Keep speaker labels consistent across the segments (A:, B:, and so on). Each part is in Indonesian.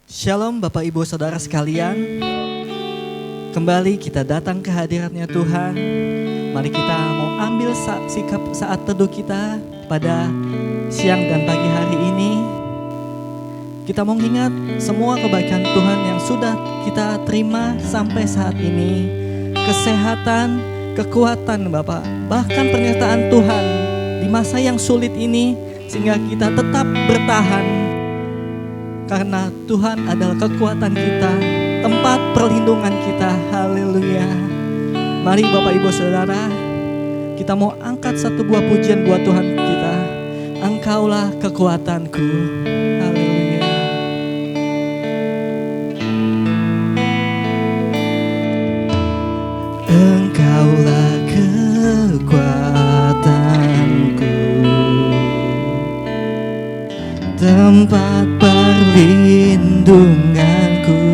A: Shalom Bapak Ibu Saudara sekalian. Kembali kita datang ke hadiratnya Tuhan. Mari kita mau ambil sikap saat teduh kita pada siang dan pagi hari ini. Kita mau ingat semua kebaikan Tuhan yang sudah kita terima sampai saat ini. Kesehatan, kekuatan Bapak, bahkan pernyataan Tuhan di masa yang sulit ini, sehingga kita tetap bertahan. Karena Tuhan adalah kekuatan kita, tempat perlindungan kita. Haleluya. Mari Bapak Ibu Saudara, kita mau angkat satu buah pujian buat Tuhan kita. Engkaulah kekuatanku. Haleluya. Engkaulah kekuatanku, tempat perlindunganku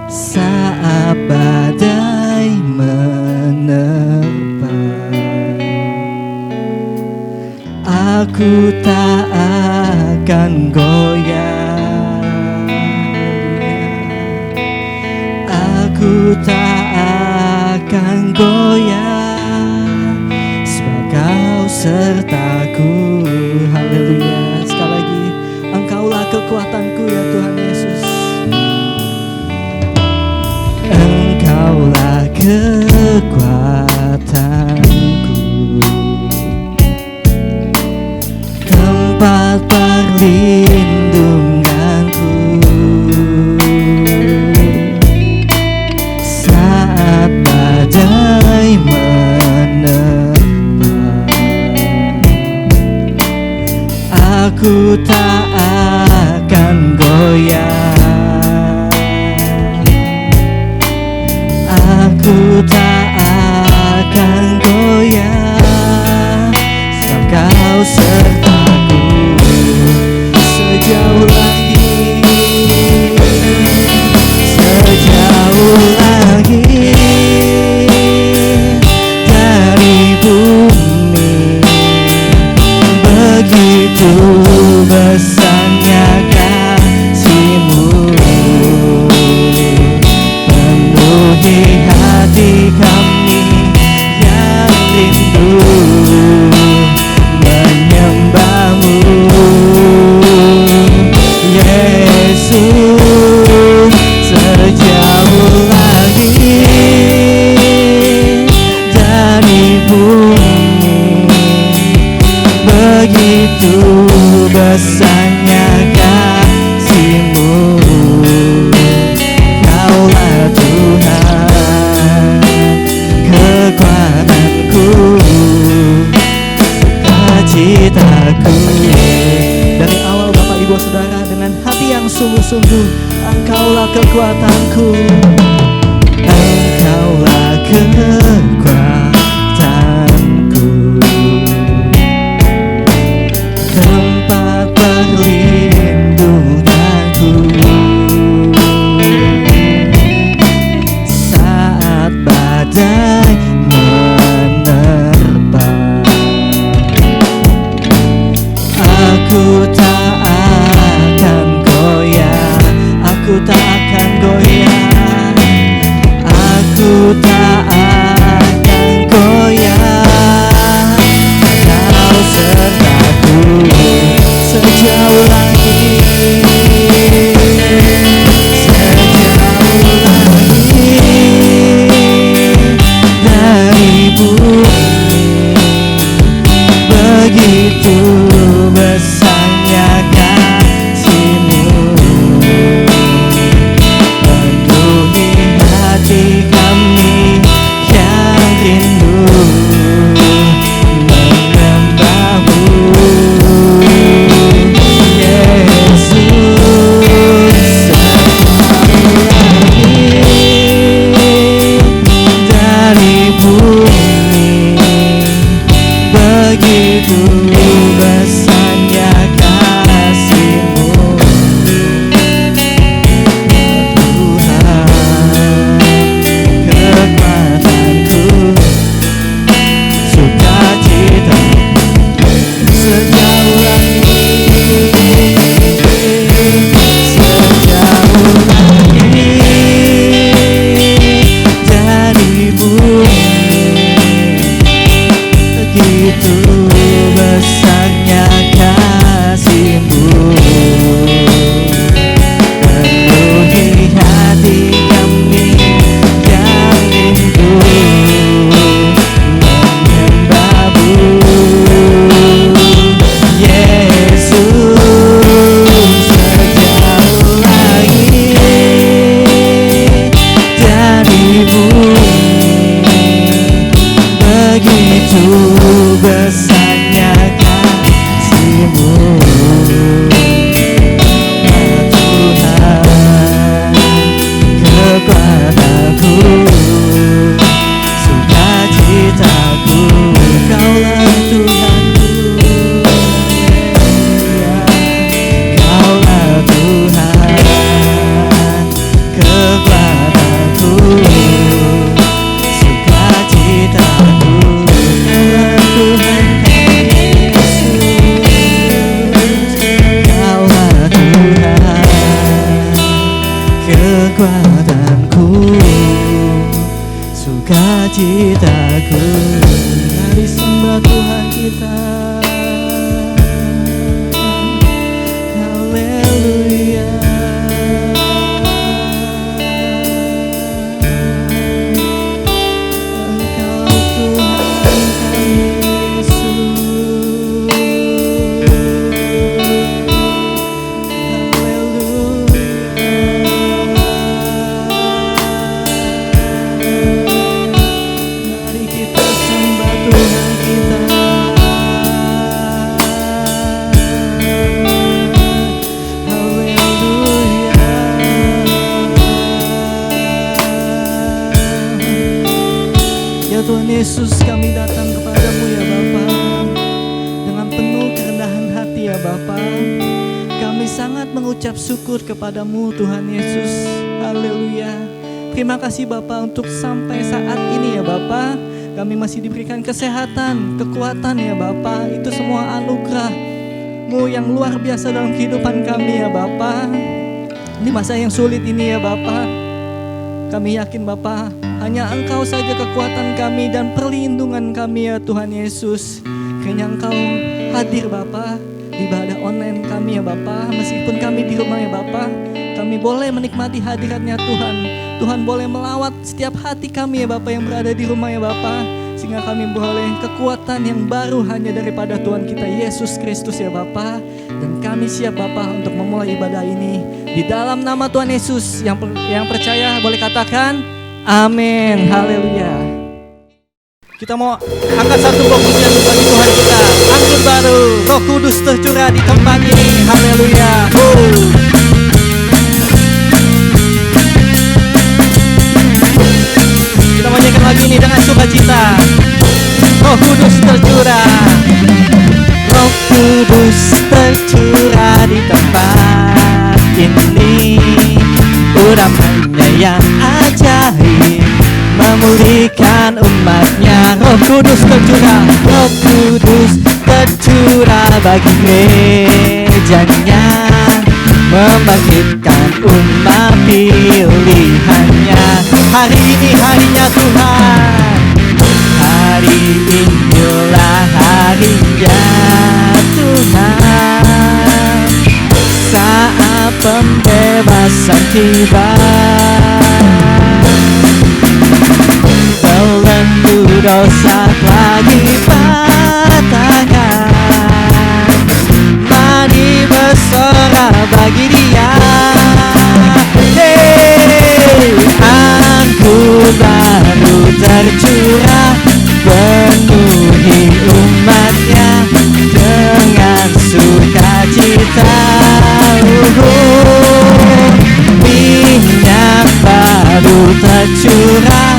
A: saat badai menerpa. Aku tak akan goyah, aku tak akan goyah, sebab Kau sertaku. Haleluya. Sekali lagi, Engkaulah kekuatanku ya Tuhan Yesus. Engkaulah kekuatanku, tempat perlindunganku saat badai aku tak akan goyah, aku tak akan goyah, sebab Kau sertaku. Sejauh lagi, sejauh lagi dari bumi, begitu besarnya kasih-Mu, penuhi hati kami yang rindu menyembah-Mu, Yesus. Sejauh lagi dari bumi, begitu besarnya kasih-Mu, Kaulah Tuhan kekuatanku, sukacitaku. Dari awal Bapak Ibu Saudara, dengan hati yang sungguh-sungguh, Engkaulah kekuatanku, Engkaulah kekuatanku, tempat perlindunganku saat badai menerpa. Aku tak akan goyah, aku tak akan goyah, aku tak akan goyah, Kau sertaku. Sejauh lagi, sejauh lagi dari bumi, begitu besarnya kasih-Mu, penuhi hati kami yang rindu menyembah-Mu, Yesus. Sejauh lagi dari bumi, begitu besarnya kasih-Mu, Tuhan kekuatanku, sukacita. Sejauh lagi kekuatanku, sukacitaku. Mari sembah Tuhan kita. Haleluya. Engkau Tuhan kami Yesus. Mari kita sembah Tuhan kita. Haleluya. Ya Tuhan Yesus, kami datang kepadamu ya Bapa, dengan penuh kerendahan hati ya Bapa. Kami sangat mengucap syukur kepadamu Tuhan Yesus. Haleluya. Terima kasih Bapa untuk sampai saat ini ya Bapa. Kami masih diberikan kesehatan, kekuatan ya Bapa. Itu semua anugerah-Mu yang luar biasa dalam kehidupan kami ya Bapa. Di masa yang sulit ini ya Bapa, kami yakin Bapa, hanya Engkau saja kekuatan kami dan perlindungan kami ya Tuhan Yesus. Kiranya Engkau hadir Bapa di ibadah online kami ya Bapa. Meskipun kami di rumah ya Bapa, kami boleh menikmati hadiratnya Tuhan. Tuhan boleh melawat setiap hati kami ya Bapa yang berada di rumah ya Bapa, sehingga kami boleh kekuatan yang baru hanya daripada Tuhan kita Yesus Kristus ya Bapa. Dan kami siap Bapa untuk memulai ibadah ini di dalam nama Tuhan Yesus. Yang percaya boleh katakan amin. Haleluya. Kita mau angkat satu pujian bagi Tuhan kita. Anggur baru, Roh Kudus tercurah di tempat ini. Haleluya. Kita menyanyikan lagu ini dengan sukacita. Roh Kudus tercurah. Roh Kudus tercurah di tempat ini. Urapannya yang ajaib memulihkan umatnya. Roh Kudus tercurah. Roh Kudus tercurah bagi gerejanya, membangkitkan umat pilihannya. Hari ini harinya Tuhan, hari inilah harinya Tuhan. Saat pembebasan tiba, belenggu dosa telah dipatahkan. Mari bersorak bagi Dia. Anggur baru tercurah, penuhi umatnya dengan sukacita. Minyak baru tercurah,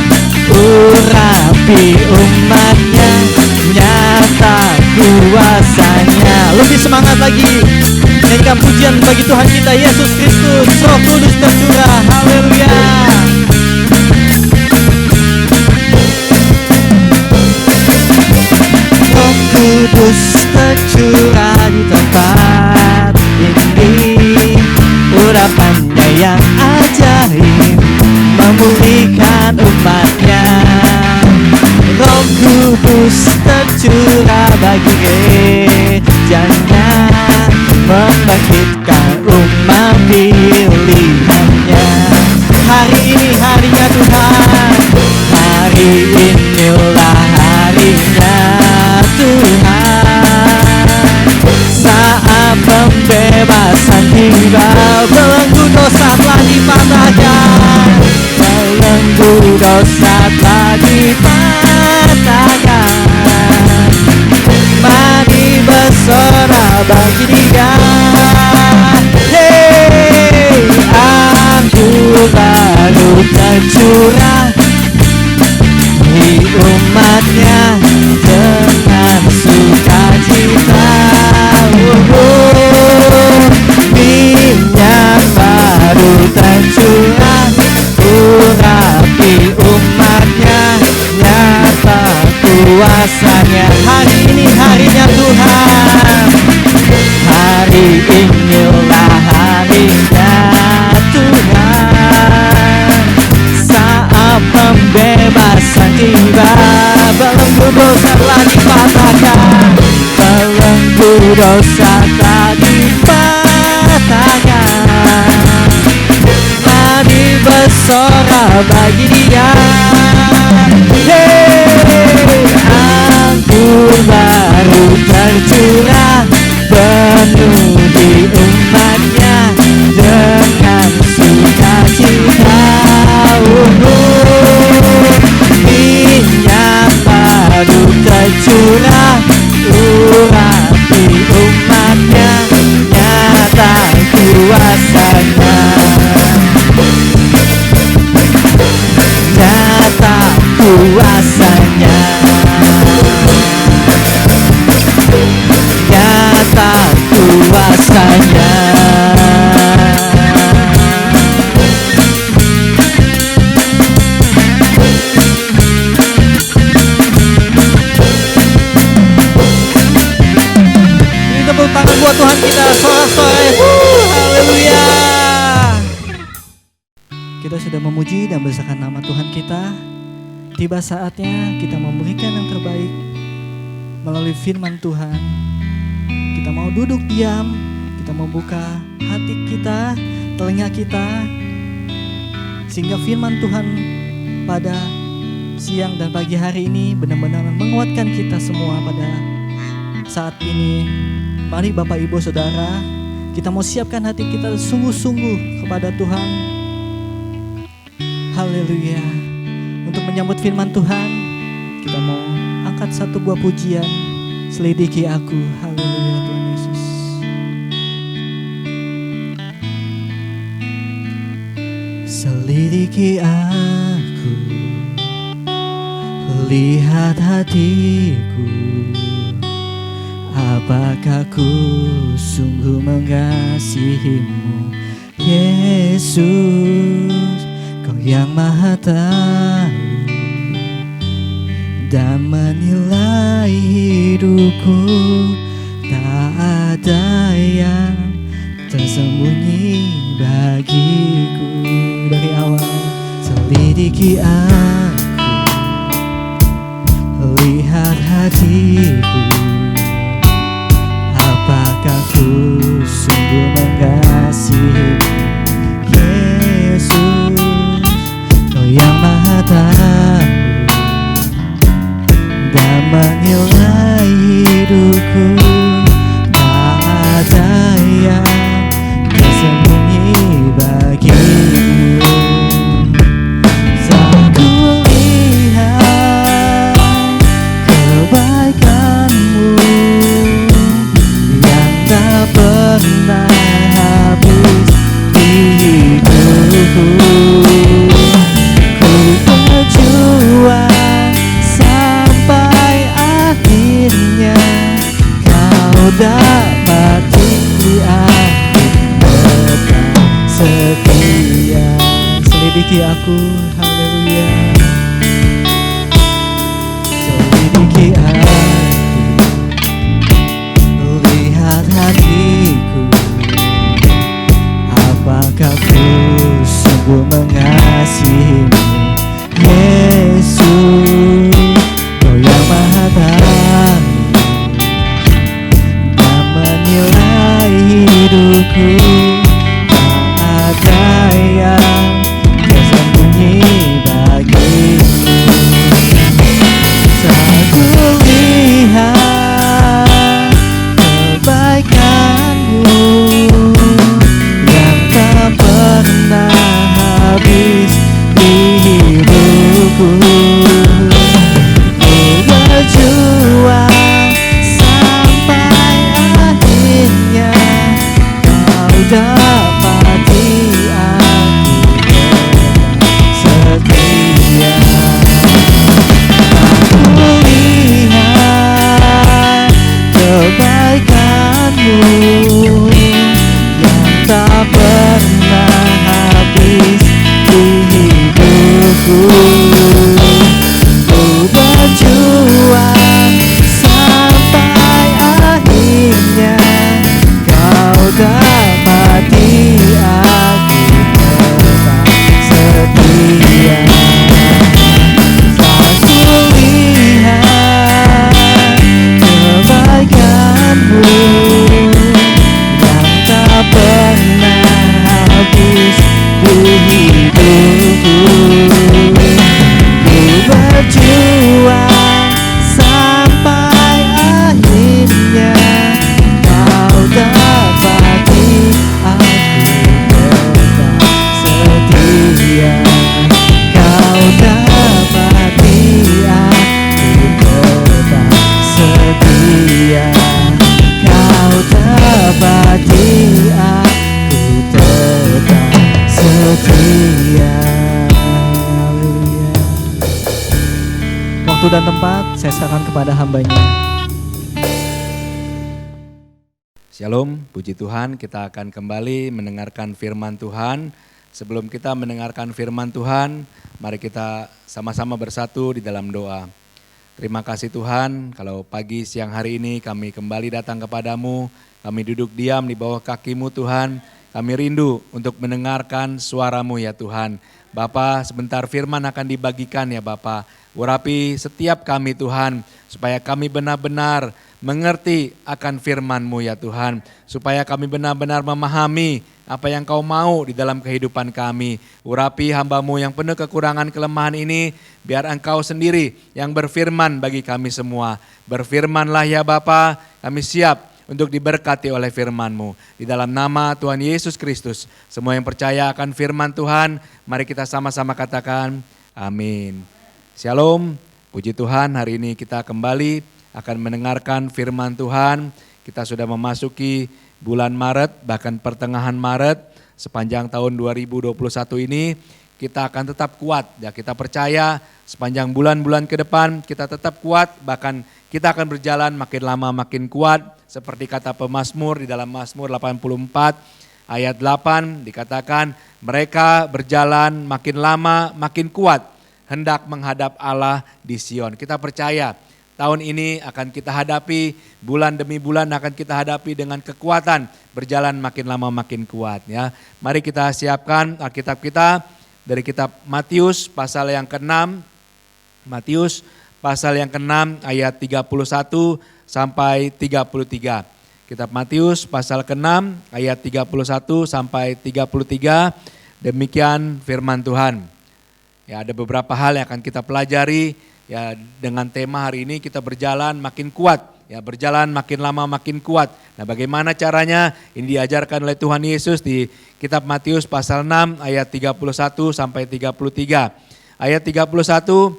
A: urapi umatnya, nyata kuasanya. Lebih semangat lagi, nyanyikan pujian bagi Tuhan kita Yesus Kristus. Roh Kudus tercurah. Haleluya. Roh Kudus tercurah di tempat ini. Urapannya yang ajaib memulihkan umatnya. Roh Kudus tercurah bagi gerejanya, membangkitkan umat pilihannya. Hari ini harinya Tuhan, hari inilah harinya Tuhan. Saat pembebasan tiba, belenggu dosa telah dipatahkan. Belenggu dosa telah dipatahkan. Mari bersorak bagi Dia. Anggur baru tercurah di umatnya dengan sukacita. Minyak baru tercurah, urapi umatnya, nyata kuasanya. Hari ini harinya Tuhan, hari inilah harinya Tuhan. dosa tak dipatahkan, mati bersorak bagi Dia. Anggur baru tercurah penuh di umatnya dengan sukacita. Minyak madu tercurah urapi umatnya, nyata kuasanya, nyata kuasanya, nyata kuasanya. Ini tepuk tangan buat Tuhan kita, sorak-sorai. Haleluya. Kita sudah memuji dan besarkan nama Tuhan kita. Tiba saatnya kita memberikan yang terbaik melalui firman Tuhan. Kita mau duduk diam, kita membuka hati kita, telinga kita, sehingga firman Tuhan pada siang dan pagi hari ini benar-benar menguatkan kita semua pada saat ini. Mari Bapak Ibu Saudara, kita mau siapkan hati kita sungguh-sungguh kepada Tuhan. Haleluya. Untuk menyambut firman Tuhan, kita mau angkat satu buah pujian, selidiki aku. Haleluya Tuhan Yesus. Selidiki aku, lihat hatiku, apakah ku sungguh mengasihimu, Yesus. Kau yang maha tahu dan menilai hidupku, tak ada yang tersembunyi bagiku. Dari awal selidiki aku, lihat hatiku, apakah ku sungguh mengasihimu, Yesus. Kau yang maha tahu dan menilai hidupku, tak ada yang tersembunyi bagimu. Saat ku lihat kebaikan-Mu yang tak pernah habis di hidupku, ku berjuang sampai akhirnya Kau dapati aku tetap setia. Selidiki aku, haleluya. Selidiki aku, lihat hatiku, apakah ku sungguh mengasihimu, Yesus. Kau yang maha tahu dan menilai hidupku, tak ada yang tersembunyi bagimu. dan tempat saya serahkan kepada hambanya.
B: Shalom, puji Tuhan, kita akan kembali mendengarkan firman Tuhan. Sebelum kita mendengarkan firman Tuhan, mari kita sama-sama bersatu di dalam doa. Terima kasih Tuhan, kalau pagi siang hari ini kami kembali datang kepadamu, kami duduk diam di bawah kaki-Mu Tuhan, kami rindu untuk mendengarkan suara-Mu ya Tuhan. Bapa, sebentar firman akan dibagikan ya Bapa, urapi setiap kami Tuhan, supaya kami benar-benar mengerti akan firman-Mu ya Tuhan, supaya kami benar-benar memahami apa yang Kau mau di dalam kehidupan kami. Urapi hamba-Mu yang penuh kekurangan kelemahan ini, biar Engkau sendiri yang berfirman bagi kami semua. Berfirmanlah ya Bapa, kami siap untuk diberkati oleh firman-Mu. Di dalam nama Tuhan Yesus Kristus, semua yang percaya akan firman Tuhan, mari kita sama-sama katakan amin. Shalom, puji Tuhan, hari ini kita kembali akan mendengarkan firman Tuhan. Kita sudah memasuki bulan Maret, bahkan pertengahan Maret, sepanjang tahun 2021 ini kita akan tetap kuat. Ya, kita percaya sepanjang bulan-bulan ke depan kita tetap kuat, bahkan kita akan berjalan makin lama makin kuat. Seperti kata pemazmur di dalam Mazmur 84 ayat 8 dikatakan, mereka berjalan makin lama makin kuat, hendak menghadap Allah di Sion. Kita percaya tahun ini akan kita hadapi, bulan demi bulan akan kita hadapi dengan kekuatan, berjalan makin lama makin kuat ya. Mari kita siapkan Alkitab kita dari kitab Matius pasal yang ke-6. Matius pasal yang ke-6 ayat 31 sampai 33. Kitab Matius pasal ke-6 ayat 31 sampai 33. Demikian firman Tuhan. Ya, ada beberapa hal yang akan kita pelajari. Ya, dengan tema hari ini kita berjalan makin kuat, ya berjalan makin lama makin kuat. Nah, bagaimana caranya? Ini diajarkan oleh Tuhan Yesus di kitab Matius pasal 6 ayat 31 sampai 33. Ayat 31,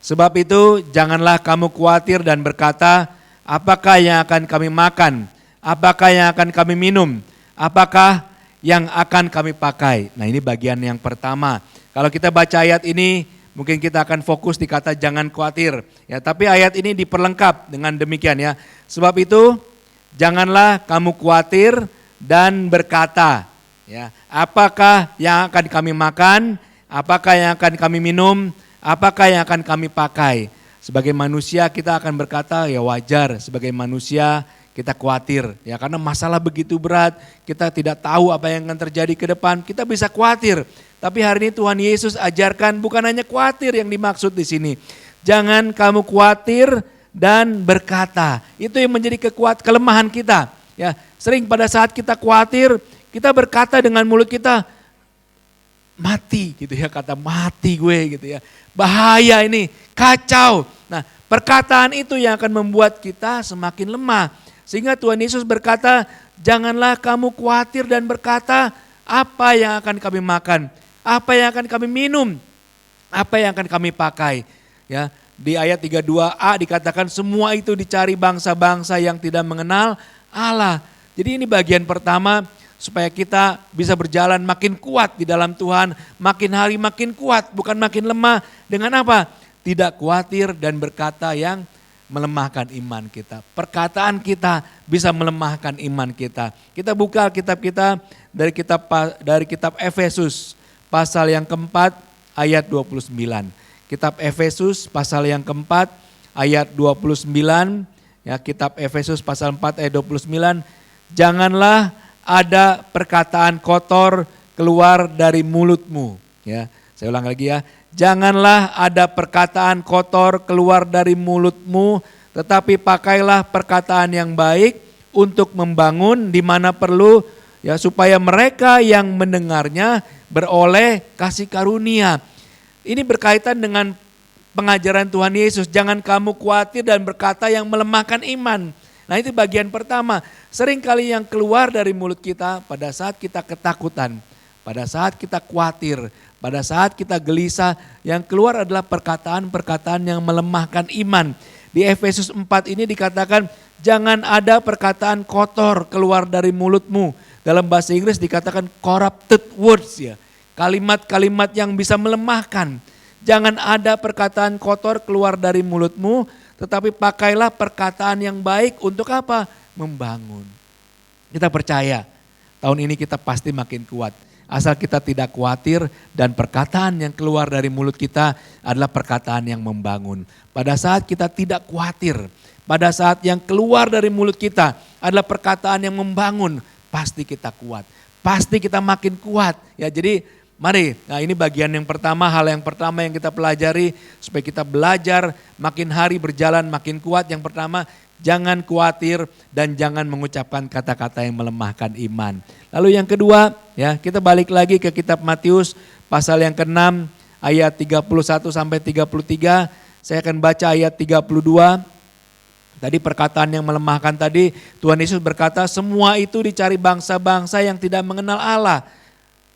B: sebab itu janganlah kamu khawatir dan berkata, apakah yang akan kami makan? Apakah yang akan kami minum? Apakah yang akan kami pakai? Nah, ini bagian yang pertama. Kalau kita baca ayat ini, mungkin kita akan fokus di kata jangan khawatir. Ya, tapi ayat ini diperlengkap dengan demikian ya. Sebab itu janganlah kamu khawatir dan berkata, ya, apakah yang akan kami makan? Apakah yang akan kami minum? Apakah yang akan kami pakai? Sebagai manusia kita akan berkata, ya wajar sebagai manusia kita khawatir. Ya, karena masalah begitu berat, kita tidak tahu apa yang akan terjadi ke depan, kita bisa khawatir. Tapi hari ini Tuhan Yesus ajarkan bukan hanya khawatir yang dimaksud di sini. Jangan kamu khawatir dan berkata. Itu yang menjadi kelemahan kita. Ya, sering pada saat kita khawatir, kita berkata dengan mulut kita, mati gitu ya, kata mati gue gitu ya. Bahaya ini, kacau. Nah, perkataan itu yang akan membuat kita semakin lemah. Sehingga Tuhan Yesus berkata, janganlah kamu khawatir dan berkata, apa yang akan kami makan? Apa yang akan kami minum? Apa yang akan kami pakai? Ya, di ayat 32a dikatakan semua itu dicari bangsa-bangsa yang tidak mengenal Allah. Jadi ini bagian pertama supaya kita bisa berjalan makin kuat di dalam Tuhan, makin hari makin kuat, bukan makin lemah. Dengan apa? Tidak khawatir dan berkata yang melemahkan iman kita. Perkataan kita bisa melemahkan iman kita. Kita buka Alkitab kita dari kitab Efesus pasal yang keempat ayat 29. Kitab Efesus pasal yang keempat ayat 29. Ya, kitab Efesus pasal 4 ayat 29. Janganlah ada perkataan kotor keluar dari mulutmu. Ya, saya ulang lagi ya. Janganlah ada perkataan kotor keluar dari mulutmu, tetapi pakailah perkataan yang baik untuk membangun di mana perlu, ya, supaya mereka yang mendengarnya beroleh kasih karunia. Ini berkaitan dengan pengajaran Tuhan Yesus. Jangan kamu khawatir dan berkata yang melemahkan iman. Nah, itu bagian pertama. Seringkali yang keluar dari mulut kita pada saat kita ketakutan, pada saat kita khawatir, pada saat kita gelisah, yang keluar adalah perkataan-perkataan yang melemahkan iman. Di Efesus 4 ini dikatakan, jangan ada perkataan kotor keluar dari mulutmu. Dalam bahasa Inggris dikatakan corrupted words ya. Kalimat-kalimat yang bisa melemahkan. Jangan ada perkataan kotor keluar dari mulutmu, tetapi pakailah perkataan yang baik untuk apa? Membangun. Kita percaya tahun ini kita pasti makin kuat. Asal kita tidak khawatir dan perkataan yang keluar dari mulut kita adalah perkataan yang membangun. Pada saat kita tidak khawatir, pada saat yang keluar dari mulut kita adalah perkataan yang membangun, pasti kita kuat. Pasti kita makin kuat. Ya, jadi mari, nah ini bagian yang pertama, hal yang pertama yang kita pelajari supaya kita belajar makin hari berjalan makin kuat. Yang pertama, jangan khawatir dan jangan mengucapkan kata-kata yang melemahkan iman. Lalu yang kedua, ya kita balik lagi ke kitab Matius pasal yang ke-6 ayat 31 sampai 33. Saya akan baca ayat 32. Tadi perkataan yang melemahkan tadi, Tuhan Yesus berkata, semua itu dicari bangsa-bangsa yang tidak mengenal Allah.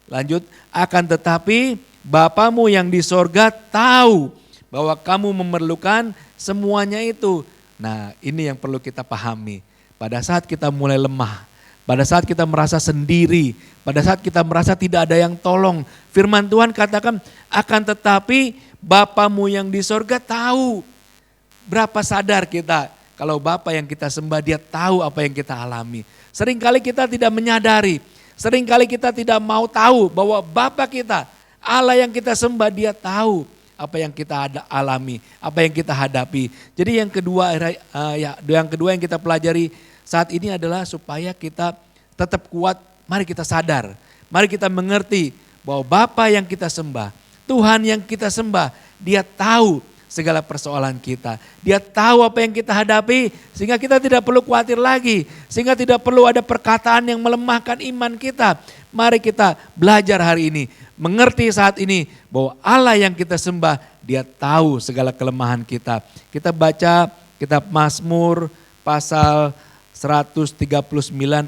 B: Lanjut, akan tetapi Bapamu yang di sorga tahu bahwa kamu memerlukan semuanya itu. Nah, ini yang perlu kita pahami. Pada saat kita mulai lemah, pada saat kita merasa sendiri, pada saat kita merasa tidak ada yang tolong, firman Tuhan katakan, akan tetapi Bapamu yang di sorga tahu. Berapa sadar kita kalau Bapa yang kita sembah dia tahu apa yang kita alami. Seringkali kita tidak menyadari, seringkali kita tidak mau tahu bahwa Bapa kita, Allah yang kita sembah dia tahu apa yang kita alami, apa yang kita hadapi. Jadi yang kedua yang kita pelajari saat ini adalah supaya kita tetap kuat, mari kita sadar, mari kita mengerti bahwa Bapa yang kita sembah, Tuhan yang kita sembah, dia tahu segala persoalan kita. Dia tahu apa yang kita hadapi sehingga kita tidak perlu khawatir lagi. Sehingga tidak perlu ada perkataan yang melemahkan iman kita. Mari kita belajar hari ini. Mengerti saat ini bahwa Allah yang kita sembah dia tahu segala kelemahan kita. Kita baca kitab Mazmur pasal 139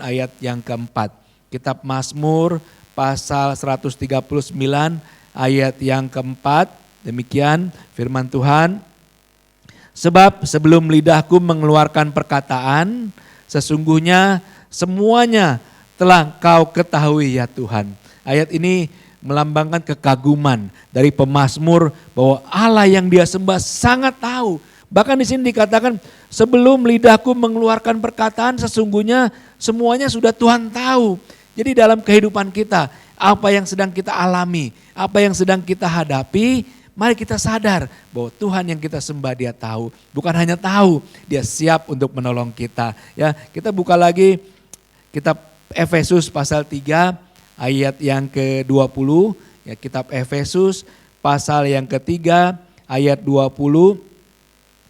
B: ayat yang keempat. Kitab Mazmur pasal 139 ayat yang keempat. Demikian firman Tuhan, sebab sebelum lidahku mengeluarkan perkataan, sesungguhnya semuanya telah kau ketahui ya Tuhan. Ayat ini melambangkan kekaguman dari pemazmur bahwa Allah yang dia sembah sangat tahu. Bahkan di sini dikatakan sebelum lidahku mengeluarkan perkataan, sesungguhnya semuanya sudah Tuhan tahu. Jadi dalam kehidupan kita, apa yang sedang kita alami, apa yang sedang kita hadapi, mari kita sadar bahwa Tuhan yang kita sembah dia tahu. Bukan hanya tahu, dia siap untuk menolong kita. Ya, kita buka lagi kitab Efesus pasal 3 ayat yang ke-20. Ya, kitab Efesus pasal yang ketiga ayat 20.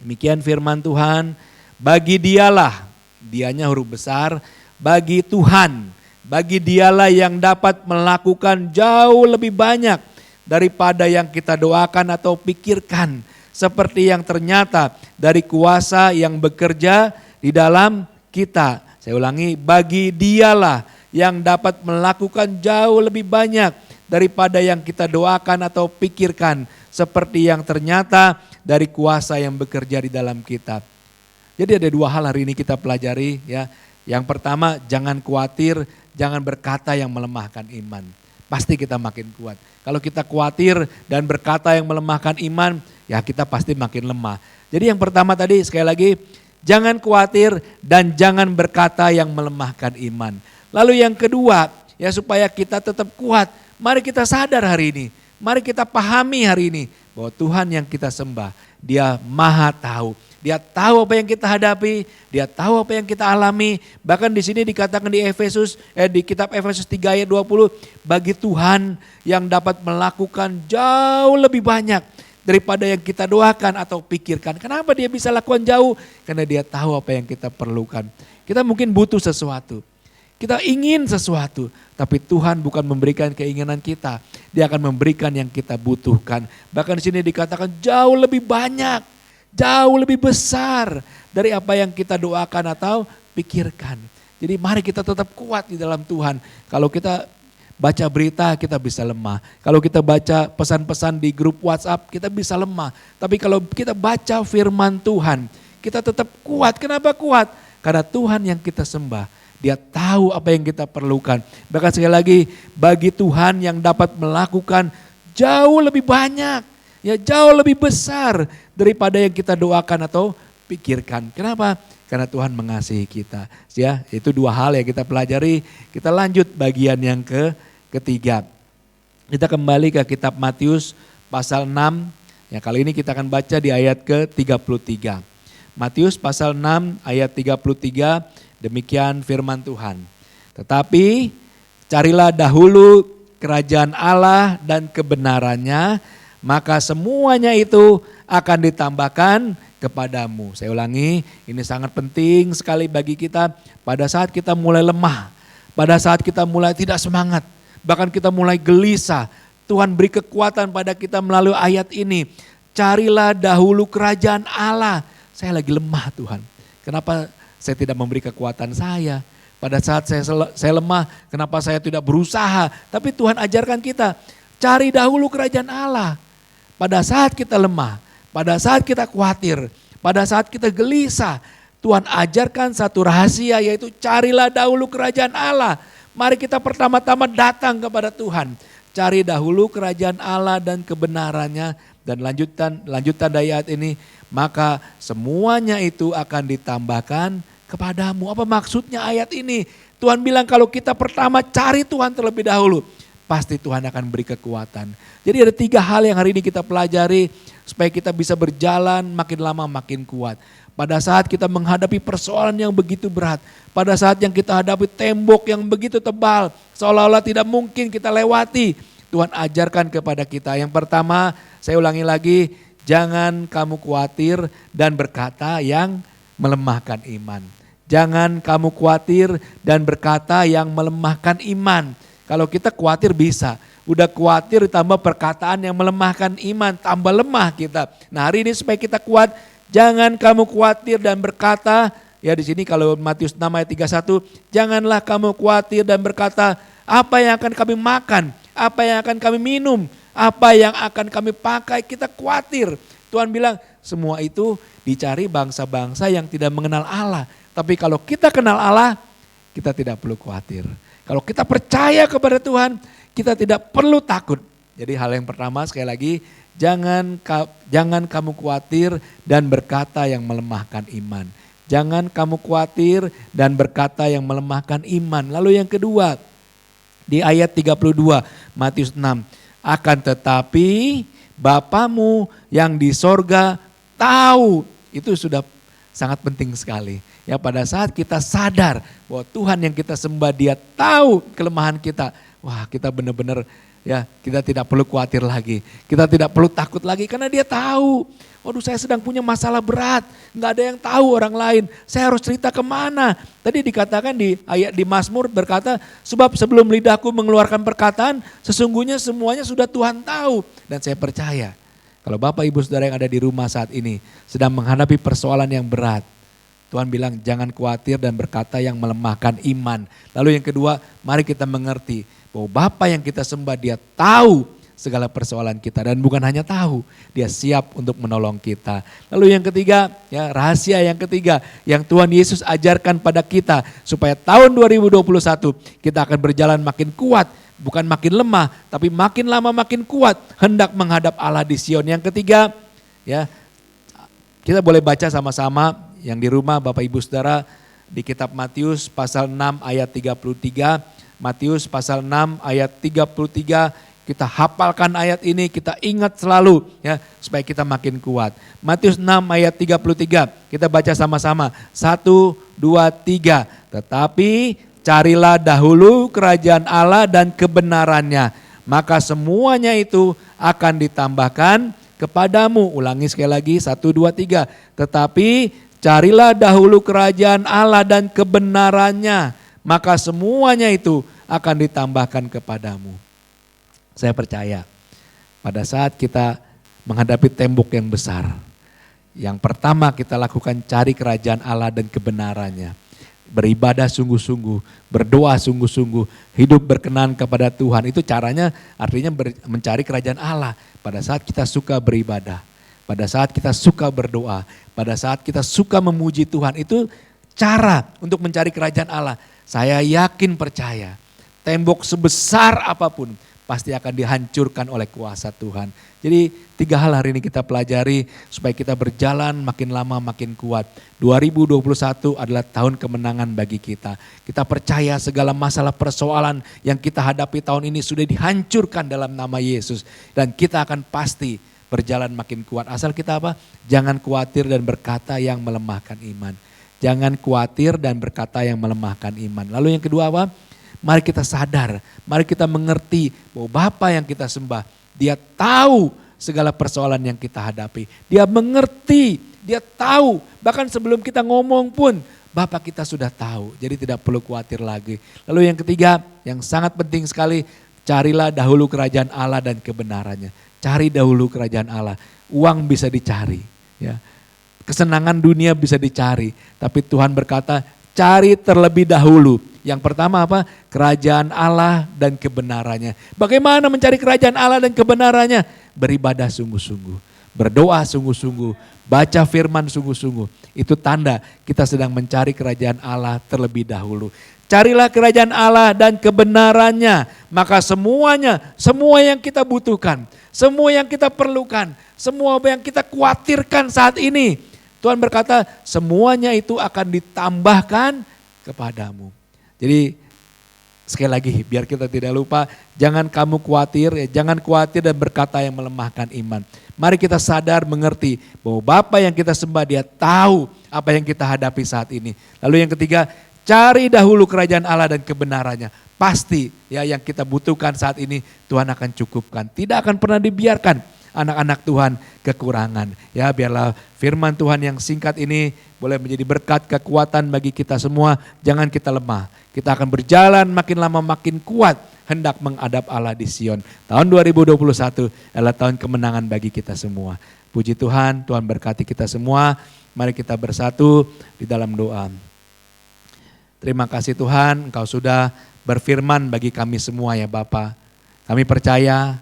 B: Demikian firman Tuhan, bagi dialah, dianya huruf besar, bagi Tuhan, bagi dialah yang dapat melakukan jauh lebih banyak daripada yang kita doakan atau pikirkan. Seperti yang ternyata dari kuasa yang bekerja di dalam kita. Saya ulangi, bagi dialah yang dapat melakukan jauh lebih banyak daripada yang kita doakan atau pikirkan. Seperti yang ternyata dari kuasa yang bekerja di dalam kita. Jadi ada dua hal hari ini kita pelajari ya. Yang pertama, jangan khawatir, jangan berkata yang melemahkan iman. Pasti kita makin kuat. Kalau kita khawatir dan berkata yang melemahkan iman, ya kita pasti makin lemah. Jadi yang pertama tadi sekali lagi, jangan khawatir dan jangan berkata yang melemahkan iman. Lalu yang kedua, ya supaya kita tetap kuat, mari kita sadar hari ini. Mari kita pahami hari ini bahwa Tuhan yang kita sembah, dia maha tahu. Dia tahu apa yang kita hadapi, dia tahu apa yang kita alami. Bahkan di sini dikatakan di di kitab Efesus 3 ayat 20, bagi Tuhan yang dapat melakukan jauh lebih banyak daripada yang kita doakan atau pikirkan. Kenapa dia bisa lakukan jauh? Karena dia tahu apa yang kita perlukan. Kita mungkin butuh sesuatu. Kita ingin sesuatu, tapi Tuhan bukan memberikan keinginan kita. Dia akan memberikan yang kita butuhkan. Bahkan di sini dikatakan jauh lebih banyak, jauh lebih besar dari apa yang kita doakan atau pikirkan. Jadi mari kita tetap kuat di dalam Tuhan. Kalau kita baca berita kita bisa lemah. Kalau kita baca pesan-pesan di grup WhatsApp kita bisa lemah. Tapi kalau kita baca firman Tuhan, kita tetap kuat. Kenapa kuat? Karena Tuhan yang kita sembah, dia tahu apa yang kita perlukan. Bahkan sekali lagi, bagi Tuhan yang dapat melakukan jauh lebih banyak ya jauh lebih besar daripada yang kita doakan atau pikirkan. Kenapa? Karena Tuhan mengasihi kita. Ya, itu dua hal yang kita pelajari. Kita lanjut bagian yang ketiga. Kita kembali ke kitab Matius pasal 6. Ya, kali ini kita akan baca di ayat ke-33. Matius pasal 6 ayat 33, demikian firman Tuhan. Tetapi carilah dahulu kerajaan Allah dan kebenarannya, maka semuanya itu akan ditambahkan kepadamu. Saya ulangi, ini sangat penting sekali bagi kita pada saat kita mulai lemah, pada saat kita mulai tidak semangat, bahkan kita mulai gelisah. Tuhan beri kekuatan pada kita melalui ayat ini. Carilah dahulu kerajaan Allah. Saya lagi lemah Tuhan. Kenapa saya tidak memberi kekuatan saya? Pada saat saya lemah, kenapa saya tidak berusaha? Tapi Tuhan ajarkan kita, cari dahulu kerajaan Allah. Pada saat kita lemah, pada saat kita khawatir, pada saat kita gelisah, Tuhan ajarkan satu rahasia, yaitu carilah dahulu kerajaan Allah. Mari kita pertama-tama datang kepada Tuhan. Cari dahulu kerajaan Allah dan kebenarannya. Dan lanjutan dari ayat ini, maka semuanya itu akan ditambahkan kepadamu. Apa maksudnya ayat ini? Tuhan bilang kalau kita pertama cari Tuhan terlebih dahulu, pasti Tuhan akan beri kekuatan. Jadi ada 3 hal yang hari ini kita pelajari supaya kita bisa berjalan makin lama makin kuat. Pada saat kita menghadapi persoalan yang begitu berat, pada saat yang kita hadapi tembok yang begitu tebal, seolah-olah tidak mungkin kita lewati, Tuhan ajarkan kepada kita. Yang pertama, saya ulangi lagi, jangan kamu khawatir dan berkata yang melemahkan iman. Jangan kamu khawatir dan berkata yang melemahkan iman. Kalau kita khawatir bisa, udah khawatir ditambah perkataan yang melemahkan iman, tambah lemah kita. Nah, hari ini supaya kita kuat, jangan kamu khawatir dan berkata, ya di sini kalau Matius 6 ayat 31, janganlah kamu khawatir dan berkata, apa yang akan kami makan, apa yang akan kami minum, apa yang akan kami pakai, kita khawatir. Tuhan bilang semua itu dicari bangsa-bangsa yang tidak mengenal Allah. Tapi kalau kita kenal Allah, kita tidak perlu khawatir. Kalau kita percaya kepada Tuhan, kita tidak perlu takut. Jadi hal yang pertama sekali lagi, jangan kamu khawatir dan berkata yang melemahkan iman. Jangan kamu khawatir dan berkata yang melemahkan iman. Lalu yang kedua, di ayat 32 Matius 6. Akan tetapi Bapamu yang di sorga tahu. Itu sudah sangat penting sekali. Ya, pada saat kita sadar bahwa Tuhan yang kita sembah, Dia tahu kelemahan kita. Wah, kita benar-benar ya, kita tidak perlu khawatir lagi. Kita tidak perlu takut lagi karena Dia tahu. Waduh, saya sedang punya masalah berat, nggak ada yang tahu orang lain. Saya harus cerita kemana? Tadi dikatakan di ayat di Mazmur berkata, sebab sebelum lidahku mengeluarkan perkataan, sesungguhnya semuanya sudah Tuhan tahu. Dan saya percaya, kalau Bapak Ibu Saudara yang ada di rumah saat ini sedang menghadapi persoalan yang berat, Tuhan bilang jangan khawatir dan berkata yang melemahkan iman. Lalu yang kedua, mari kita mengerti bahwa Bapa yang kita sembah, Dia tahu segala persoalan kita, dan bukan hanya tahu, Dia siap untuk menolong kita. Lalu yang ketiga, ya rahasia yang ketiga yang Tuhan Yesus ajarkan pada kita supaya tahun 2021 kita akan berjalan makin kuat, bukan makin lemah, tapi makin lama makin kuat hendak menghadap Allah di Sion. Yang ketiga, ya kita boleh baca sama-sama yang di rumah Bapak Ibu Saudara di kitab Matius pasal 6 ayat 33. Matius pasal 6 ayat 33. Kita hafalkan ayat ini, kita ingat selalu ya supaya kita makin kuat. Matius 6 ayat 33, kita baca sama-sama. 1, 2, 3. Tetapi carilah dahulu kerajaan Allah dan kebenarannya, maka semuanya itu akan ditambahkan kepadamu. Ulangi sekali lagi, 1, 2, 3. Tetapi carilah dahulu kerajaan Allah dan kebenarannya, maka semuanya itu akan ditambahkan kepadamu. Saya percaya pada saat kita menghadapi tembok yang besar, yang pertama kita lakukan cari kerajaan Allah dan kebenarannya. Beribadah sungguh-sungguh, berdoa sungguh-sungguh, hidup berkenan kepada Tuhan. Itu caranya artinya mencari kerajaan Allah. Pada saat kita suka beribadah, pada saat kita suka berdoa, pada saat kita suka memuji Tuhan, itu cara untuk mencari kerajaan Allah. Saya yakin percaya, tembok sebesar apapun, pasti akan dihancurkan oleh kuasa Tuhan. Jadi 3 hal hari ini kita pelajari supaya kita berjalan makin lama makin kuat. 2021 adalah tahun kemenangan bagi kita. Kita percaya segala masalah persoalan yang kita hadapi tahun ini sudah dihancurkan dalam nama Yesus. Dan kita akan pasti berjalan makin kuat. Asal kita apa? Jangan khawatir dan berkata yang melemahkan iman. Jangan khawatir dan berkata yang melemahkan iman. Lalu yang kedua apa? Mari kita sadar, mari kita mengerti bahwa Bapa yang kita sembah, Dia tahu segala persoalan yang kita hadapi. Dia mengerti, Dia tahu, bahkan sebelum kita ngomong pun Bapa kita sudah tahu. Jadi tidak perlu khawatir lagi. Lalu yang ketiga, yang sangat penting sekali, carilah dahulu kerajaan Allah dan kebenarannya. Cari dahulu kerajaan Allah. Uang bisa dicari, ya. Kesenangan dunia bisa dicari, tapi Tuhan berkata, cari terlebih dahulu. Yang pertama apa? Kerajaan Allah dan kebenarannya. Bagaimana mencari kerajaan Allah dan kebenarannya? Beribadah sungguh-sungguh, berdoa sungguh-sungguh, baca firman sungguh-sungguh. Itu tanda kita sedang mencari kerajaan Allah terlebih dahulu. Carilah kerajaan Allah dan kebenarannya, maka semuanya, semua yang kita butuhkan, semua yang kita perlukan, semua yang kita khawatirkan saat ini, Tuhan berkata semuanya itu akan ditambahkan kepadamu. Jadi sekali lagi biar kita tidak lupa, jangan kamu khawatir, jangan khawatir dan berkata yang melemahkan iman. Mari kita sadar mengerti bahwa Bapa yang kita sembah Dia tahu apa yang kita hadapi saat ini. Lalu yang ketiga, cari dahulu kerajaan Allah dan kebenarannya. Pasti ya yang kita butuhkan saat ini Tuhan akan cukupkan. Tidak akan pernah dibiarkan anak-anak Tuhan kekurangan. Ya biarlah firman Tuhan yang singkat ini boleh menjadi berkat kekuatan bagi kita semua. Jangan kita lemah. Kita akan berjalan makin lama makin kuat hendak menghadap Allah di Sion. Tahun 2021 adalah tahun kemenangan bagi kita semua. Puji Tuhan, Tuhan berkati kita semua. Mari kita bersatu di dalam doa. Terima kasih Tuhan, Engkau sudah berfirman bagi kami semua ya Bapa. Kami percaya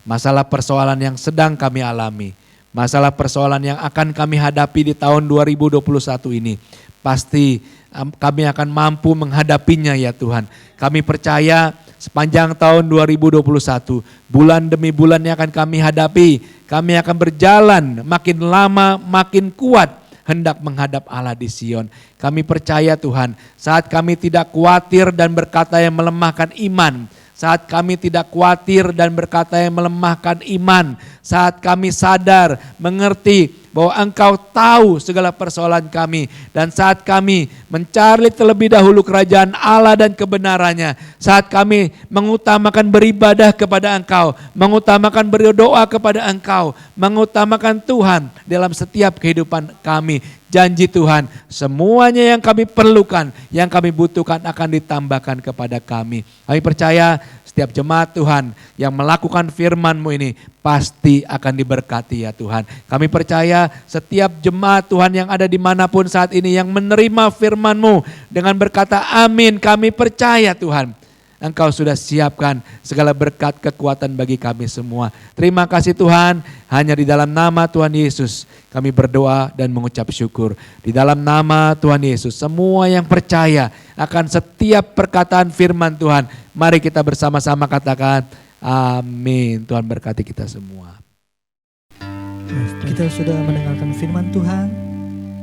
B: masalah persoalan yang sedang kami alami, masalah persoalan yang akan kami hadapi di tahun 2021 ini, pasti kami akan mampu menghadapinya ya Tuhan. Kami percaya sepanjang tahun 2021, bulan demi bulan yang akan kami hadapi, kami akan berjalan makin lama makin kuat hendak menghadap Allah di Sion. Kami percaya Tuhan, saat kami tidak khawatir dan berkata yang melemahkan iman, saat kami tidak khawatir dan berkata yang melemahkan iman, saat kami sadar, mengerti bahwa Engkau tahu segala persoalan kami, dan saat kami mencari terlebih dahulu kerajaan Allah dan kebenarannya, saat kami mengutamakan beribadah kepada Engkau, mengutamakan berdoa kepada Engkau, mengutamakan Tuhan dalam setiap kehidupan kami, janji Tuhan semuanya yang kami perlukan, yang kami butuhkan akan ditambahkan kepada kami. Kami percaya setiap jemaat Tuhan yang melakukan firman-Mu ini pasti akan diberkati ya Tuhan. Kami percaya setiap jemaat Tuhan yang ada dimanapun saat ini yang menerima firman-Mu dengan berkata amin, kami percaya Tuhan. Engkau sudah siapkan segala berkat kekuatan bagi kami semua. Terima kasih Tuhan, hanya di dalam nama Tuhan Yesus kami berdoa dan mengucap syukur. Di dalam nama Tuhan Yesus, semua yang percaya akan setiap perkataan firman Tuhan, mari kita bersama-sama katakan amin. Tuhan berkati kita semua.
A: Kita sudah mendengarkan firman Tuhan.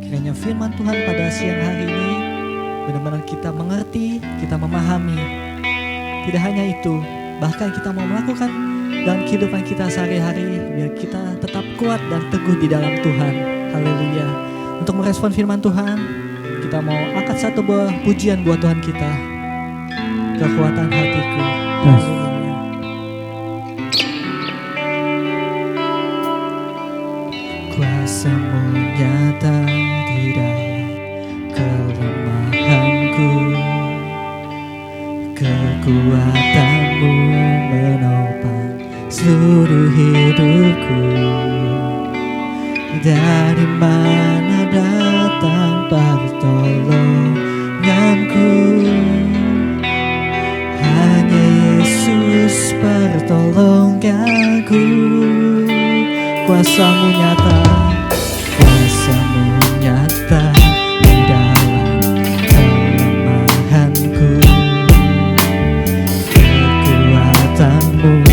A: Kiranya firman Tuhan pada siang hari ini benar-benar kita mengerti, kita memahami. Tidak hanya itu, bahkan kita mau melakukan dalam kehidupan kita sehari-hari biar kita tetap kuat dan teguh di dalam Tuhan. Haleluya. Untuk merespon firman Tuhan, kita mau angkat satu buah pujian buat Tuhan kita. Kekuatan hatiku. Haleluya. Kuasa-Mu nyata di dalam kelemahanku. Kekuatan-Mu menopang seluruh hidupku. Dari mana datang pertolonganku? Hanya Yesus pertolonganku. Kuasa-Mu nyata, kuasa-Mu nyata di dalam kelemahanku. Kekuatan-Mu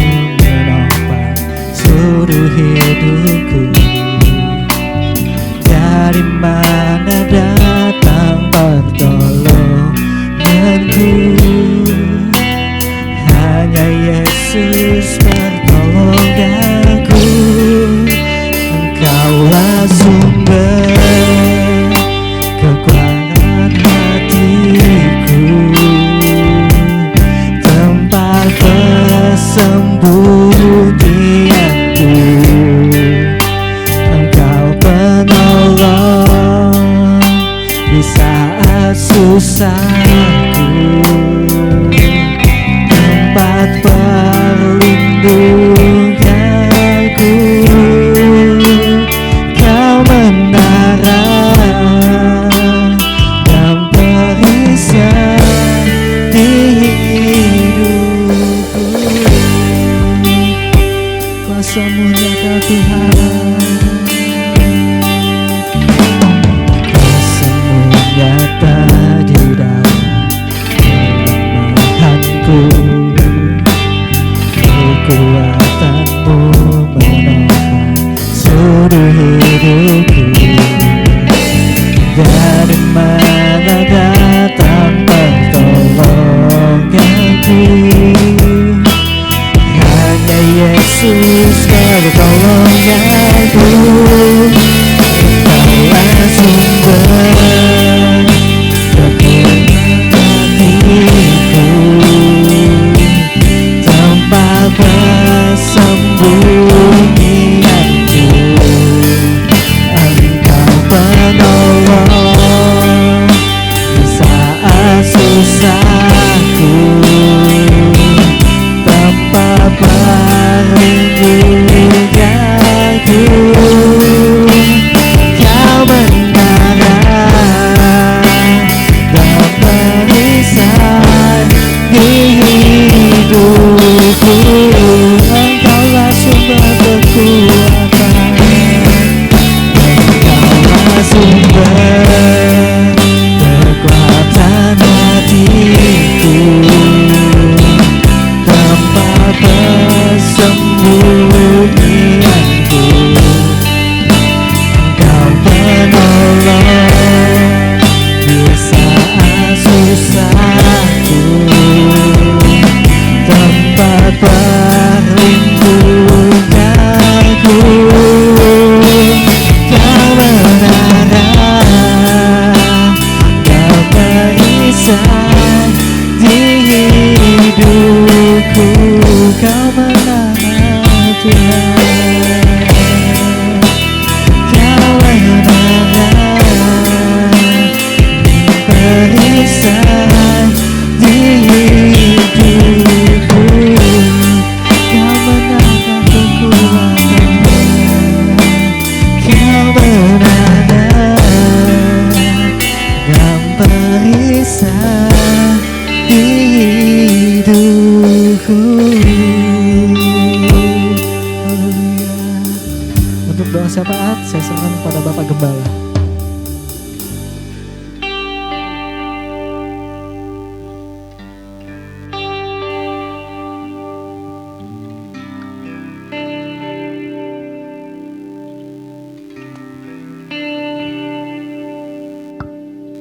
A: Syafaat saya serahkan kepada Bapak Gembala.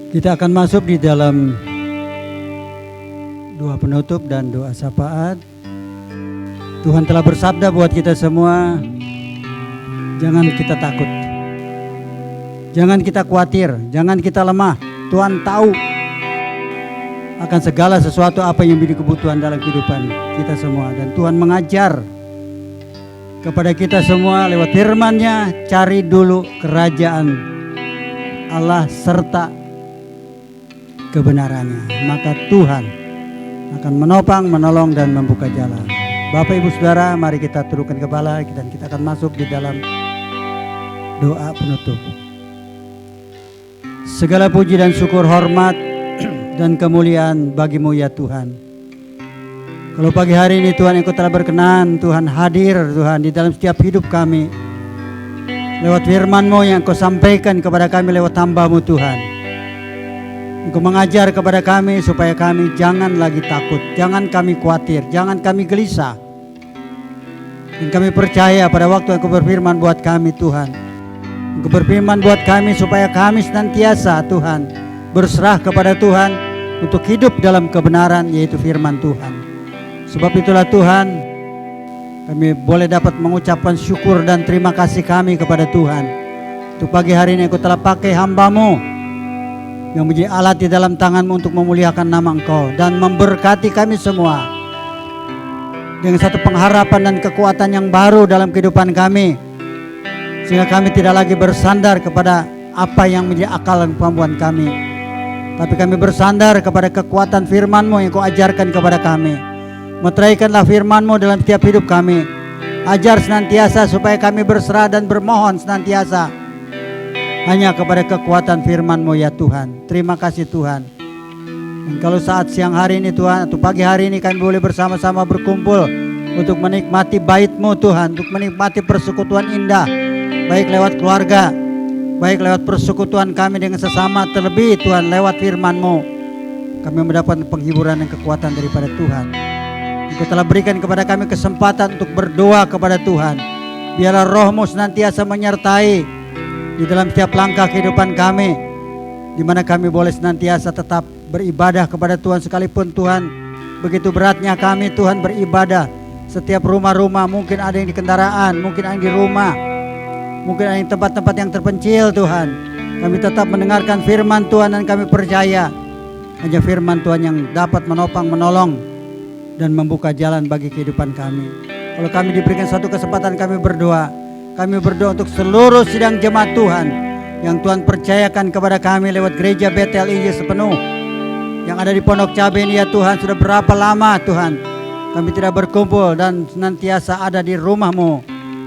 C: Kita akan masuk di dalam doa penutup dan doa syafaat. Tuhan telah bersabda buat kita semua, jangan kita takut, jangan kita khawatir, jangan kita lemah. Tuhan tahu akan segala sesuatu apa yang menjadi kebutuhan dalam kehidupan kita semua. Dan Tuhan mengajar kepada kita semua lewat firman-Nya, cari dulu kerajaan Allah serta kebenarannya, maka Tuhan akan menopang, menolong, dan membuka jalan. Bapak Ibu Saudara, mari kita tundukkan kepala dan kita akan masuk di dalam doa penutup. Segala puji dan syukur, hormat dan kemuliaan bagimu ya Tuhan. Kalau pagi hari ini Tuhan Engkau telah berkenan, Tuhan hadir Tuhan di dalam setiap hidup kami. Lewat firman-Mu yang Engkau sampaikan kepada kami lewat hamba-Mu Tuhan. Engkau mengajar kepada kami supaya kami jangan lagi takut, jangan kami khawatir, jangan kami gelisah. Dan kami percaya pada waktu Engkau berfirman buat kami Tuhan, Engkau berfirman buat kami supaya kami senantiasa Tuhan berserah kepada Tuhan untuk hidup dalam kebenaran, yaitu firman Tuhan. Sebab itulah Tuhan, kami boleh dapat mengucapkan syukur dan terima kasih kami kepada Tuhan. Untuk pagi hari ini Engkau telah pakai hamba-Mu yang menjadi alat di dalam tangan-Mu untuk memuliakan nama Engkau dan memberkati kami semua dengan satu pengharapan dan kekuatan yang baru dalam kehidupan kami, sehingga kami tidak lagi bersandar kepada apa yang menjadi akal dan kemampuan kami, tapi kami bersandar kepada kekuatan firman-Mu yang Kau ajarkan kepada kami. Meteraikanlah firman-Mu dalam setiap hidup kami. Ajar senantiasa supaya kami berserah dan bermohon senantiasa hanya kepada kekuatan firman-Mu ya Tuhan. Terima kasih Tuhan. Dan kalau saat siang hari ini Tuhan, atau pagi hari ini kami boleh bersama-sama berkumpul untuk menikmati bait-Mu Tuhan, untuk menikmati persekutuan indah, baik lewat keluarga, baik lewat persekutuan kami dengan sesama, terlebih Tuhan lewat firman-Mu, kami mendapat penghiburan dan kekuatan daripada Tuhan. Engkau telah berikan kepada kami kesempatan untuk berdoa kepada Tuhan. Biarlah Roh-Mu senantiasa menyertai di dalam setiap langkah kehidupan kami, di mana kami boleh senantiasa tetap beribadah kepada Tuhan, sekalipun Tuhan begitu beratnya kami Tuhan beribadah setiap rumah-rumah, mungkin ada yang di kendaraan, mungkin ada yang di rumah, mungkin ada yang tempat-tempat yang terpencil Tuhan. Kami tetap mendengarkan firman Tuhan dan kami percaya hanya firman Tuhan yang dapat menopang, menolong, dan membuka jalan bagi kehidupan kami. Kalau kami diberikan satu kesempatan, kami berdoa untuk seluruh sidang jemaat Tuhan yang Tuhan percayakan kepada kami lewat gereja Betel Injil Sepenuh yang ada di Pondok Cabe ini ya Tuhan. Sudah berapa lama Tuhan kami tidak berkumpul dan senantiasa ada di rumah-Mu,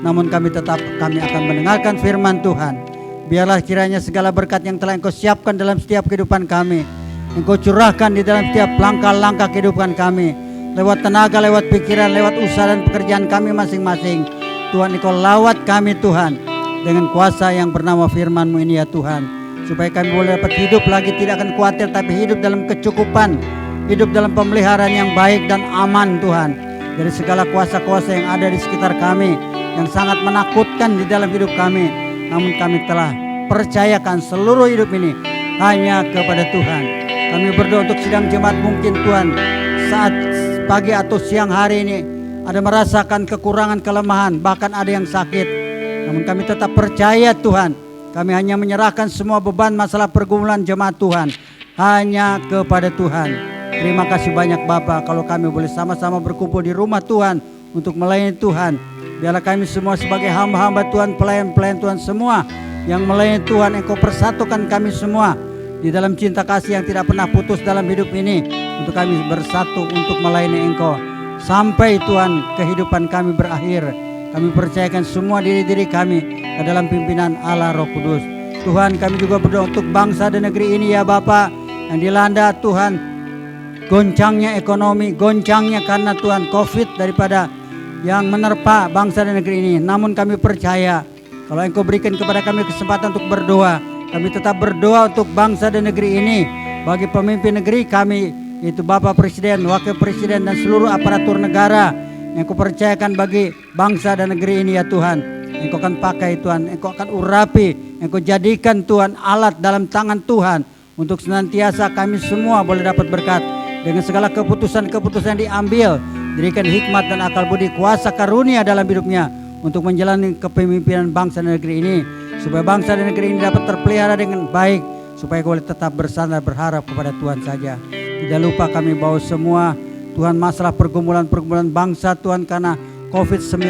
C: namun kami akan mendengarkan firman Tuhan. Biarlah kiranya segala berkat yang telah Engkau siapkan dalam setiap kehidupan kami, Engkau curahkan di dalam setiap langkah-langkah kehidupan kami, lewat tenaga, lewat pikiran, lewat usaha dan pekerjaan kami masing-masing. Tuhan, Engkau lawat kami Tuhan dengan kuasa yang bernama firman-Mu ini ya Tuhan, supaya kami boleh dapat hidup lagi tidak akan khawatir, tapi hidup dalam kecukupan, hidup dalam pemeliharaan yang baik dan aman Tuhan, dari segala kuasa-kuasa yang ada di sekitar kami yang sangat menakutkan di dalam hidup kami. Namun kami telah percayakan seluruh hidup ini hanya kepada Tuhan. Kami berdoa untuk sidang jemaat, mungkin Tuhan saat pagi atau siang hari ini ada merasakan kekurangan, kelemahan, bahkan ada yang sakit. Namun kami tetap percaya Tuhan, kami hanya menyerahkan semua beban masalah pergumulan jemaat Tuhan hanya kepada Tuhan. Terima kasih banyak Bapa, kalau kami boleh sama-sama berkumpul di rumah Tuhan untuk melayani Tuhan. Biarlah kami semua sebagai hamba-hamba Tuhan, pelayan-pelayan Tuhan semua yang melayani Tuhan, Engkau persatukan kami semua di dalam cinta kasih yang tidak pernah putus dalam hidup ini, untuk kami bersatu untuk melayani Engkau sampai Tuhan kehidupan kami berakhir. Kami percayakan semua diri-diri kami ke dalam pimpinan Allah Roh Kudus. Tuhan, kami juga berdoa untuk bangsa dan negeri ini ya Bapa, yang dilanda Tuhan goncangnya ekonomi, goncangnya karena Tuhan COVID daripada yang menerpa bangsa dan negeri ini. Namun kami percaya kalau Engkau berikan kepada kami kesempatan untuk berdoa, kami tetap berdoa untuk bangsa dan negeri ini, bagi pemimpin negeri kami, yaitu Bapak Presiden, Wakil Presiden, dan seluruh aparatur negara yang Kau percayakan bagi bangsa dan negeri ini ya Tuhan. Engkau akan pakai Tuhan, Engkau akan urapi, Engkau jadikan Tuhan alat dalam tangan Tuhan, untuk senantiasa kami semua boleh dapat berkat dengan segala keputusan-keputusan yang diambil. Berikan hikmat dan akal budi, kuasa karunia dalam hidupnya untuk menjalani kepemimpinan bangsa dan negeri ini, supaya bangsa dan negeri ini dapat terpelihara dengan baik, supaya boleh tetap bersandar berharap kepada Tuhan saja. Tidak lupa kami bawa semua Tuhan masalah pergumulan-pergumulan bangsa Tuhan karena COVID-19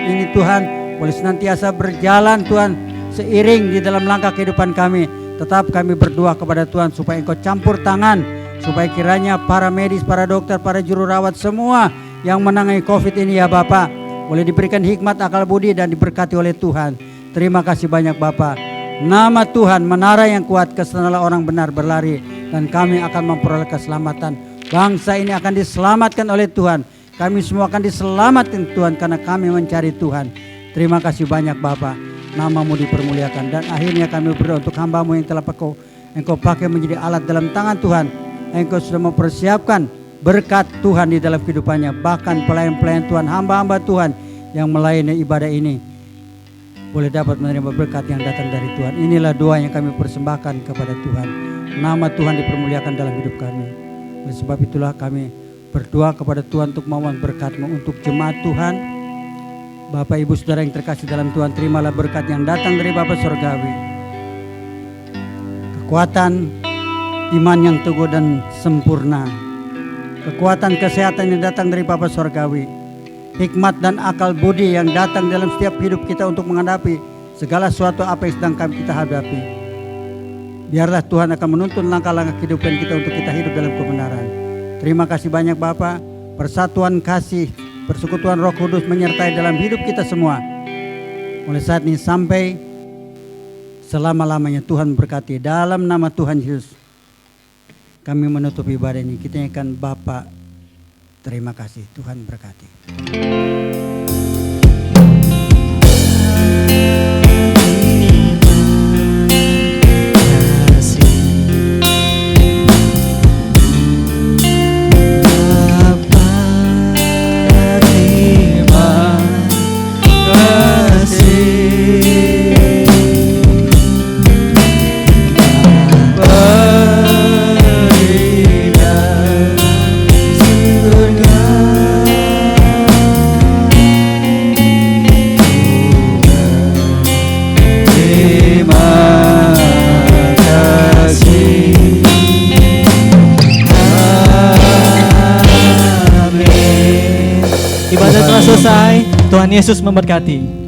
C: ini Tuhan, boleh senantiasa berjalan Tuhan seiring di dalam langkah kehidupan kami. Tetap kami berdoa kepada Tuhan supaya Engkau campur tangan, supaya kiranya para medis, para dokter, para juru rawat semua yang menangani COVID ini ya Bapak, boleh diberikan hikmat, akal budi, dan diberkati oleh Tuhan. Terima kasih banyak Bapak. Nama Tuhan menara yang kuat, kesanalah orang benar berlari, dan kami akan memperoleh keselamatan. Bangsa ini akan diselamatkan oleh Tuhan. Kami semua akan diselamatkan Tuhan karena kami mencari Tuhan. Terima kasih banyak Bapak. Nama-Mu dipermuliakan. Dan akhirnya kami berdoa untuk hamba-Mu yang telah Engkau pakai menjadi alat dalam tangan Tuhan. Engkau sudah mempersiapkan berkat Tuhan di dalam kehidupannya. Bahkan pelayan-pelayan Tuhan, hamba-hamba Tuhan yang melayani ibadah ini boleh dapat menerima berkat yang datang dari Tuhan. Inilah doa yang kami persembahkan kepada Tuhan. Nama Tuhan dipermuliakan dalam hidup kami. Oleh sebab itulah kami berdoa kepada Tuhan untuk mohon berkat-Mu untuk jemaat Tuhan. Bapak Ibu Saudara yang terkasih dalam Tuhan, terimalah berkat yang datang dari Bapa Surgawi. Kekuatan iman yang teguh dan sempurna, kekuatan kesehatan yang datang dari Bapa Surgawi, hikmat dan akal budi yang datang dalam setiap hidup kita untuk menghadapi segala sesuatu apa yang sedang kita hadapi. Biarlah Tuhan akan menuntun langkah-langkah kehidupan kita untuk kita hidup dalam kebenaran. Terima kasih banyak Bapa. Persatuan kasih, persekutuan Roh Kudus menyertai dalam hidup kita semua. Mulai saat ini sampai selama-lamanya Tuhan berkati. Dalam nama Tuhan Yesus kami menutup ibadah ini. Kita akan Bapa, terima kasih. Tuhan berkati.
A: Surga Ibadah telah selesai. Tuhan Yesus memberkati.